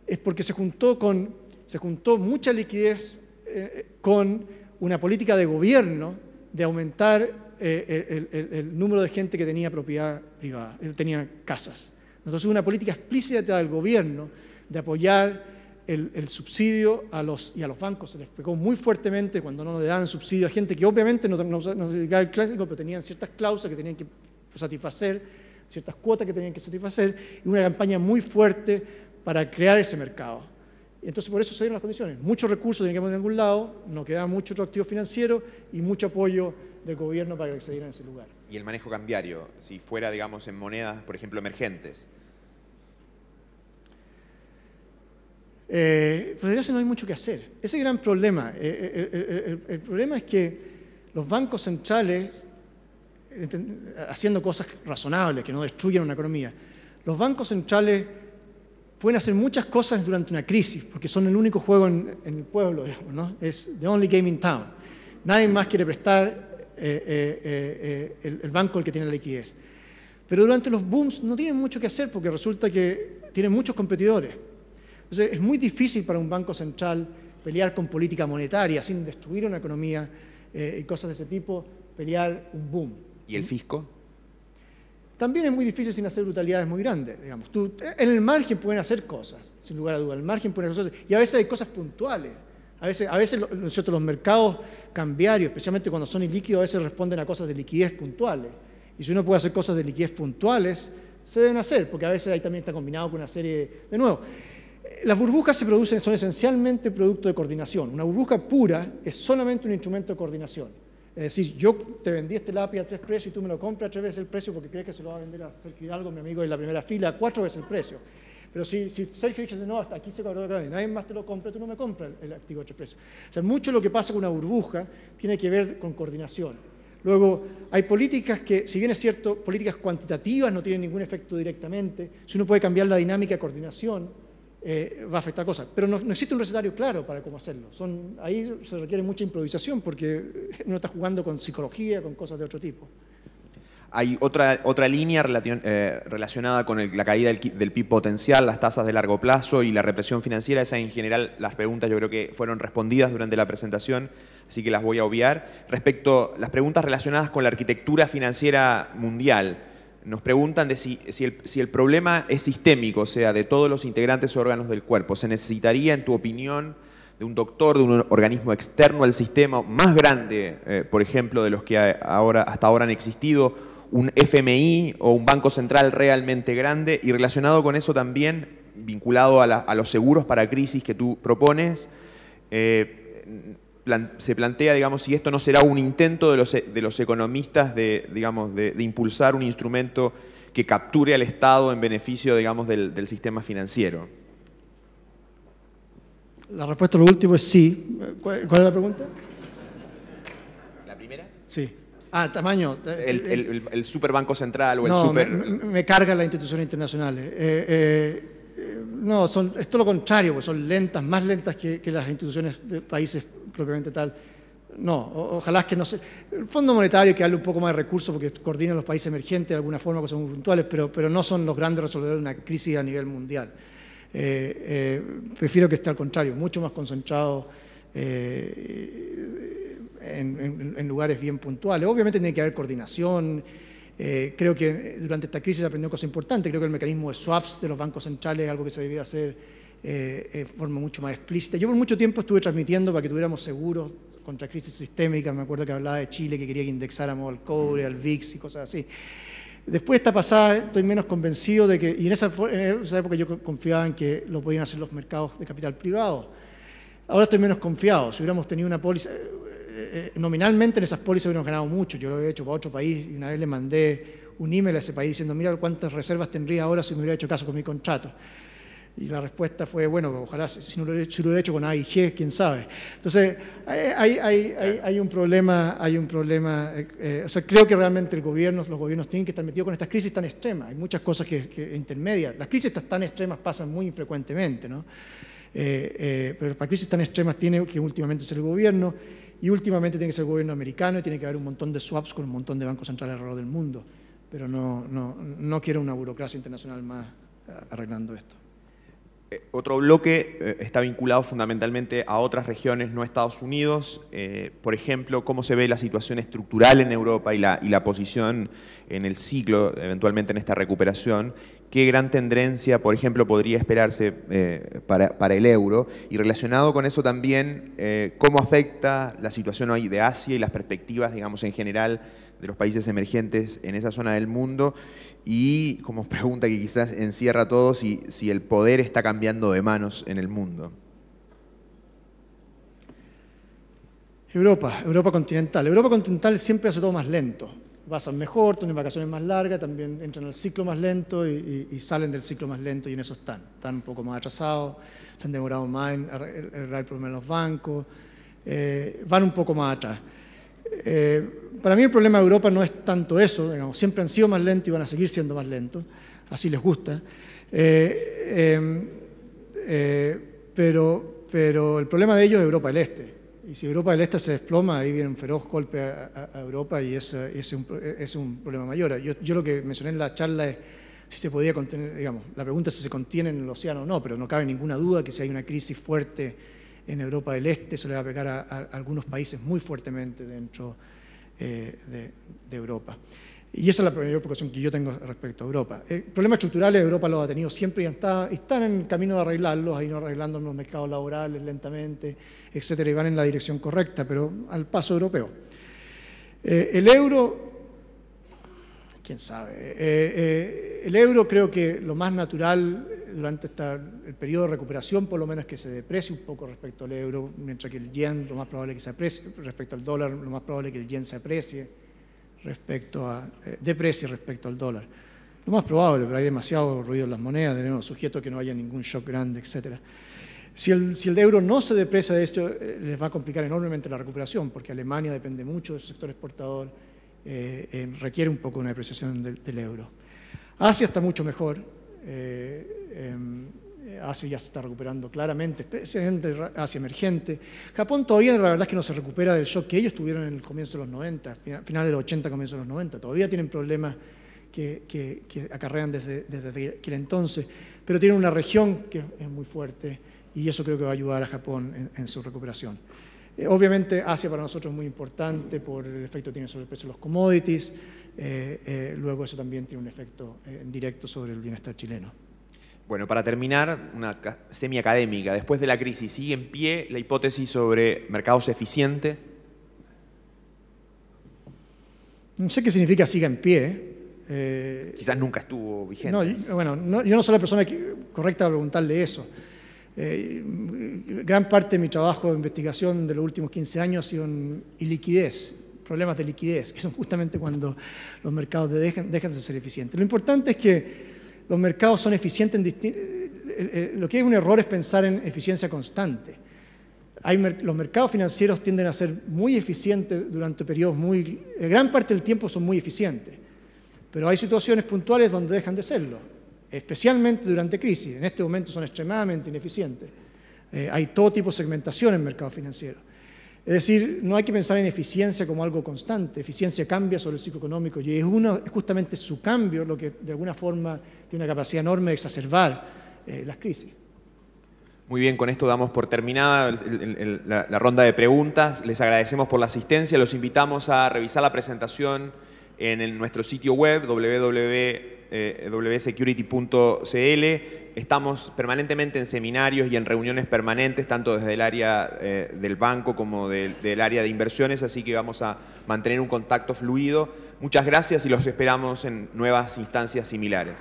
es porque se juntó mucha liquidez con una política de gobierno de aumentar el número de gente que tenía propiedad privada, tenía casas. Entonces, una política explícita del gobierno de apoyar el subsidio a los bancos. Se les pegó muy fuertemente cuando no le daban subsidio a gente que obviamente no se dedicaba al clásico, pero tenían ciertas cláusulas que tenían que satisfacer, ciertas cuotas que tenían que satisfacer, y una campaña muy fuerte para crear ese mercado. Entonces, por eso se dieron las condiciones. Muchos recursos tenían que poner en algún lado, no quedaba mucho otro activo financiero y mucho apoyo del gobierno para que se diera en ese lugar. ¿Y el manejo cambiario, si fuera, digamos, en monedas, por ejemplo, emergentes? Pero no hay mucho que hacer. Ese es el gran problema. El problema es que los bancos centrales, haciendo cosas razonables, que no destruyan una economía, los bancos centrales pueden hacer muchas cosas durante una crisis, porque son el único juego en el pueblo, digamos, ¿no? Es the only game in town. Nadie más quiere prestar el banco el que tiene la liquidez. Pero durante los booms no tienen mucho que hacer, porque resulta que tienen muchos competidores. Entonces, es muy difícil para un banco central pelear con política monetaria sin destruir una economía y cosas de ese tipo, pelear un boom. ¿Y el fisco? También es muy difícil sin hacer brutalidades muy grandes, digamos. En el margen pueden hacer cosas, sin lugar a dudas. En el margen pueden hacer cosas, y a veces hay cosas puntuales. A veces los mercados cambiarios, especialmente cuando son ilíquidos, a veces responden a cosas de liquidez puntuales. Y si uno puede hacer cosas de liquidez puntuales, se deben hacer, porque a veces ahí también está combinado con una serie de nuevo. Las burbujas son esencialmente producto de coordinación. Una burbuja pura es solamente un instrumento de coordinación. Es decir, yo te vendí este lápiz a 3 precios y tú me lo compras a 3 veces el precio porque crees que se lo va a vender a Sergio Hidalgo, mi amigo en la primera fila, a 4 veces el precio. Pero si Sergio dice, no, hasta aquí se cobró, nadie más te lo compra, tú no me compras el activo a 3 precios. O sea, mucho de lo que pasa con una burbuja tiene que ver con coordinación. Luego, hay políticas que, si bien es cierto, políticas cuantitativas no tienen ningún efecto directamente, si uno puede cambiar la dinámica de coordinación, va a afectar cosas. Pero no existe un recetario claro para cómo hacerlo. Ahí se requiere mucha improvisación porque uno está jugando con psicología, con cosas de otro tipo. Hay otra línea relacionada con la caída del PIB potencial, las tasas de largo plazo y la represión financiera. Esa en general, las preguntas yo creo que fueron respondidas durante la presentación, así que las voy a obviar. Respecto a las preguntas relacionadas con la arquitectura financiera mundial, nos preguntan de si el problema es sistémico, o sea, de todos los integrantes o órganos del cuerpo. ¿Se necesitaría, en tu opinión, de un doctor, de un organismo externo al sistema más grande, por ejemplo, de los que hasta ahora han existido, un FMI o un Banco Central realmente grande? Y relacionado con eso también, vinculado a los seguros para crisis que tú propones, se plantea, digamos, si esto no será un intento de los economistas de impulsar un instrumento que capture al Estado en beneficio, digamos, del sistema financiero. La respuesta a lo último es sí. ¿Cuál es la pregunta? ¿La primera? Sí. Tamaño. El superbanco central o el no, super... me cargan las instituciones internacionales. No, es todo lo contrario, pues son lentas, más lentas que las instituciones de países propiamente tal. No, ojalá que no sé. El Fondo Monetario que darle un poco más de recursos porque coordina los países emergentes de alguna forma, cosas muy puntuales, pero no son los grandes resolvedores de una crisis a nivel mundial. Prefiero que esté al contrario, mucho más concentrado en lugares bien puntuales. Obviamente tiene que haber coordinación. Creo que durante esta crisis se aprendió cosas importantes. Creo que el mecanismo de swaps de los bancos centrales es algo que se debería hacer de forma mucho más explícita. Yo por mucho tiempo estuve transmitiendo para que tuviéramos seguros contra crisis sistémicas. Me acuerdo que hablaba de Chile, que quería que indexáramos al cobre, al VIX y cosas así. Después de esta pasada estoy menos convencido de que, y en esa época yo confiaba en que lo podían hacer los mercados de capital privado. Ahora estoy menos confiado. Si hubiéramos tenido una póliza, nominalmente en esas pólizas hubiéramos ganado mucho. Yo lo he hecho para otro país y una vez le mandé un email a ese país diciendo, mira cuántas reservas tendría ahora si me hubiera hecho caso con mi contrato. Y la respuesta fue, bueno, ojalá si lo hubiera hecho con AIG, quién sabe. Entonces, hay un problema, o sea, creo que realmente los gobiernos tienen que estar metidos con estas crisis tan extremas. Hay muchas cosas que intermedias. Las crisis tan extremas pasan muy infrecuentemente, ¿no? Pero para crisis tan extremas tiene que últimamente ser el gobierno, y últimamente tiene que ser el gobierno americano, y tiene que haber un montón de swaps con un montón de bancos centrales alrededor del mundo. Pero no quiero una burocracia internacional más arreglando esto. Otro bloque está vinculado fundamentalmente a otras regiones no Estados Unidos. Por ejemplo, cómo se ve la situación estructural en Europa y la posición en el ciclo, eventualmente en esta recuperación. ¿Qué gran tendencia, por ejemplo, podría esperarse para el euro? Y relacionado con eso también, ¿cómo afecta la situación hoy de Asia y las perspectivas, digamos, en general de los países emergentes en esa zona del mundo? Y como pregunta que quizás encierra todo, si el poder está cambiando de manos en el mundo. Europa continental. Europa continental siempre hace todo más lento. Pasan mejor, tienen vacaciones más largas, también entran al ciclo más lento y salen del ciclo más lento y en eso están. Están un poco más atrasados, se han demorado más en arreglar el problema de los bancos, van un poco más atrás. Para mí el problema de Europa no es tanto eso, digamos, siempre han sido más lentos y van a seguir siendo más lentos, así les gusta. Pero el problema de ellos es Europa del Este. Y si Europa del Este se desploma, ahí viene un feroz golpe a Europa y ese es un problema mayor. Yo lo que mencioné en la charla es si se podía contener, digamos, la pregunta es si se contiene en el océano o no, pero no cabe ninguna duda que si hay una crisis fuerte en Europa del Este, eso le va a pegar a algunos países muy fuertemente dentro de Europa. Y esa es la primera preocupación que yo tengo respecto a Europa. Problemas estructurales Europa los ha tenido siempre y están en el camino de arreglarlos, ha ido arreglando los mercados laborales lentamente, etcétera, y van en la dirección correcta, pero al paso europeo. El euro, quién sabe. El euro creo que lo más natural durante el periodo de recuperación, por lo menos, es que se deprecie un poco respecto al euro, mientras que el yen, lo más probable es que se aprecie, respecto al dólar, lo más probable es que el yen se aprecie deprecie respecto al dólar. Lo más probable, pero hay demasiado ruido en las monedas, tenemos sujetos que no haya ningún shock grande, etc. Si el euro no se deprecia, de esto les va a complicar enormemente la recuperación, porque Alemania depende mucho del sector exportador, requiere un poco una depreciación del euro. Asia está mucho mejor. Asia ya se está recuperando claramente, especialmente Asia emergente. Japón todavía la verdad es que no se recupera del shock que ellos tuvieron en el comienzo de los 90, final de los 80, comienzo de los 90. Todavía tienen problemas que acarrean desde aquel entonces, pero tienen una región que es muy fuerte y eso creo que va a ayudar a Japón en su recuperación. Obviamente Asia para nosotros es muy importante por el efecto que tiene sobre el precio de los commodities, luego eso también tiene un efecto directo sobre el bienestar chileno. Bueno, para terminar, una semiacadémica. Después de la crisis, ¿sigue en pie la hipótesis sobre mercados eficientes? No sé qué significa siga en pie. Quizás nunca estuvo vigente. No, yo no soy la persona correcta para preguntarle eso. Gran parte de mi trabajo de investigación de los últimos 15 años ha sido en iliquidez, problemas de liquidez, que son justamente cuando los mercados dejan de ser eficientes. Lo importante es que los mercados son eficientes lo que es un error es pensar en eficiencia constante. Los mercados financieros tienden a ser muy eficientes durante periodos gran parte del tiempo son muy eficientes, pero hay situaciones puntuales donde dejan de serlo, especialmente durante crisis. En este momento son extremadamente ineficientes. Hay todo tipo de segmentación en el mercado financiero. Es decir, no hay que pensar en eficiencia como algo constante. Eficiencia cambia sobre el ciclo económico y es justamente su cambio lo que de alguna forma tiene una capacidad enorme de exacerbar las crisis. Muy bien, con esto damos por terminada la ronda de preguntas. Les agradecemos por la asistencia. Los invitamos a revisar la presentación en nuestro sitio web www.security.cl. Estamos permanentemente en seminarios y en reuniones permanentes, tanto desde el área del banco como del área de inversiones, así que vamos a mantener un contacto fluido. Muchas gracias y los esperamos en nuevas instancias similares.